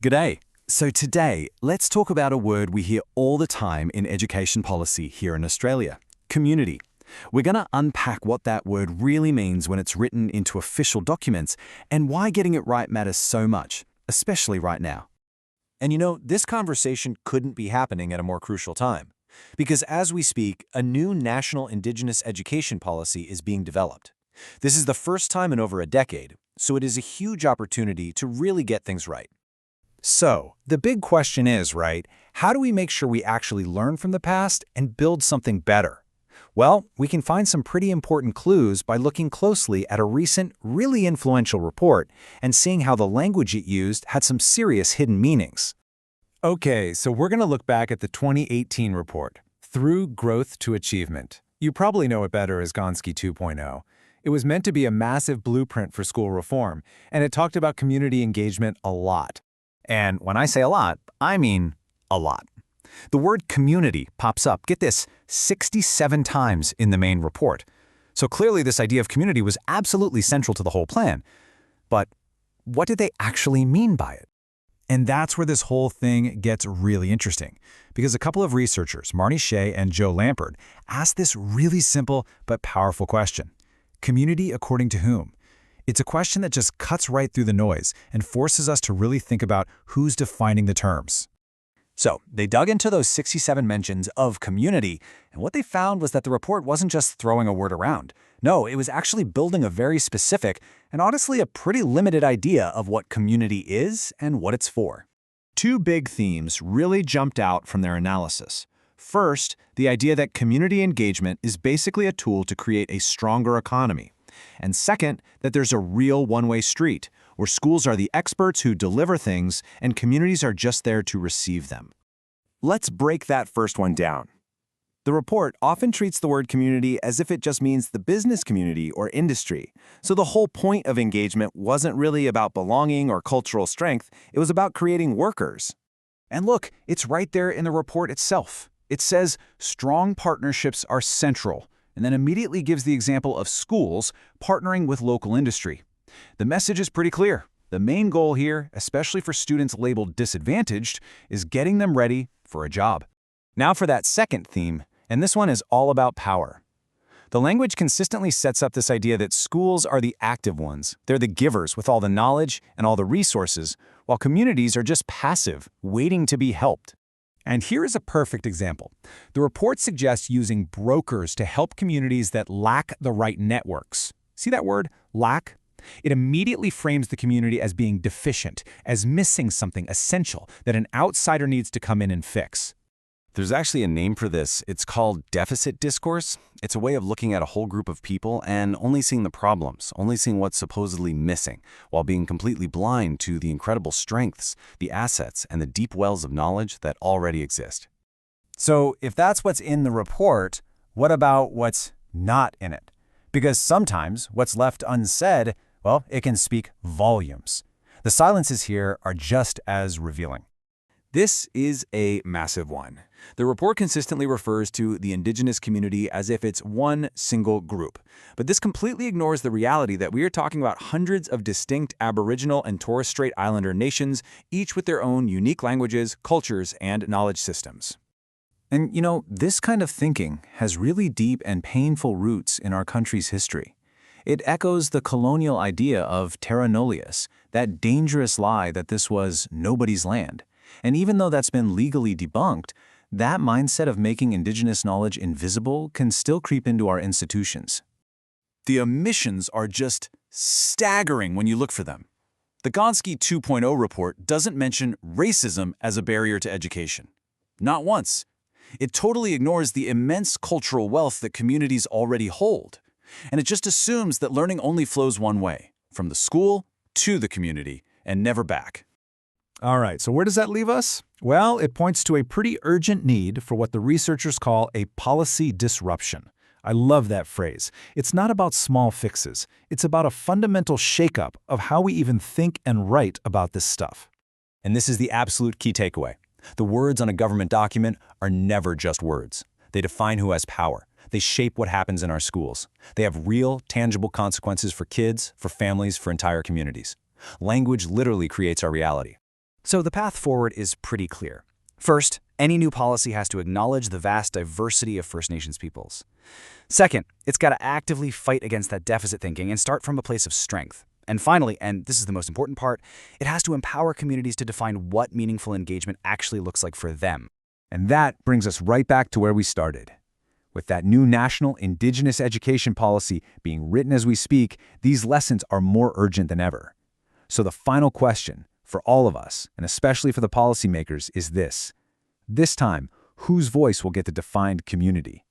G'day. So today, let's talk about a word we hear all the time in education policy here in Australia: community. We're going to unpack what that word really means when it's written into official documents and why getting it right matters so much, especially right now. And this conversation couldn't be happening at a more crucial time, because as we speak, a new national Indigenous education policy is being developed. This is the first time in over a decade, so it is a huge opportunity to really get things right. So, the big question is, right, how do we make sure we actually learn from the past and build something better? Well, we can find some pretty important clues by looking closely at a recent, really influential report and seeing how the language it used had some serious hidden meanings. Okay, so we're going to look back at the 2018 report, Through Growth to Achievement. You probably know it better as Gonski 2.0. It was meant to be a massive blueprint for school reform, and it talked about community engagement a lot. And when I say a lot, I mean a lot. The word community pops up, get this, 67 times in the main report. So clearly this idea of community was absolutely central to the whole plan. But what did they actually mean by it? And that's where this whole thing gets really interesting, because a couple of researchers, Marnee, Shay, and Lampert, asked this really simple but powerful question. Community according to whom? It's a question that just cuts right through the noise and forces us to really think about who's defining the terms. So they dug into those 67 mentions of community, and what they found was that the report wasn't just throwing a word around. No, it was actually building a very specific and honestly a pretty limited idea of what community is and what it's for. Two big themes really jumped out from their analysis. First, the idea that community engagement is basically a tool to create a stronger economy. And second, that there's a real one-way street, where schools are the experts who deliver things and communities are just there to receive them. Let's break that first one down. The report often treats the word community as if it just means the business community or industry. So the whole point of engagement wasn't really about belonging or cultural strength, it was about creating workers. And look, it's right there in the report itself. It says strong partnerships are central, and then immediately gives the example of schools partnering with local industry. The message is pretty clear. The main goal here, especially for students labeled disadvantaged, is getting them ready for a job. Now for that second theme, and this one is all about power. The language consistently sets up this idea that schools are the active ones. They're the givers with all the knowledge and all the resources, while communities are just passive, waiting to be helped. And here is a perfect example. The report suggests using brokers to help communities that lack the right networks. See that word, lack? It immediately frames the community as being deficient, as missing something essential that an outsider needs to come in and fix. There's actually a name for this. It's called deficit discourse. It's a way of looking at a whole group of people and only seeing the problems, only seeing what's supposedly missing, while being completely blind to the incredible strengths, the assets, and the deep wells of knowledge that already exist. So if that's what's in the report, what about what's not in it? Because sometimes what's left unsaid, well, it can speak volumes. The silences here are just as revealing. This is a massive one. The report consistently refers to the Indigenous community as if it's one single group. But this completely ignores the reality that we are talking about hundreds of distinct Aboriginal and Torres Strait Islander nations, each with their own unique languages, cultures, and knowledge systems. And this kind of thinking has really deep and painful roots in our country's history. It echoes the colonial idea of terra nullius, that dangerous lie that this was nobody's land. And even though that's been legally debunked, that mindset of making Indigenous knowledge invisible can still creep into our institutions. The omissions are just staggering when you look for them. The Gonski 2.0 report doesn't mention racism as a barrier to education. Not once. It totally ignores the immense cultural wealth that communities already hold. And it just assumes that learning only flows one way, from the school to the community, and never back. All right, so where does that leave us? Well, it points to a pretty urgent need for what the researchers call a policy disruption. I love that phrase. It's not about small fixes. It's about a fundamental shakeup of how we even think and write about this stuff. And this is the absolute key takeaway. The words on a government document are never just words. They define who has power. They shape what happens in our schools. They have real, tangible consequences for kids, for families, for entire communities. Language literally creates our reality. So the path forward is pretty clear. First, any new policy has to acknowledge the vast diversity of First Nations peoples. Second, it's got to actively fight against that deficit thinking and start from a place of strength. And finally, and this is the most important part, it has to empower communities to define what meaningful engagement actually looks like for them. And that brings us right back to where we started. With that new national Indigenous education policy being written as we speak, these lessons are more urgent than ever. So the final question, for all of us, and especially for the policymakers, is this. This time, whose voice will get the defined community?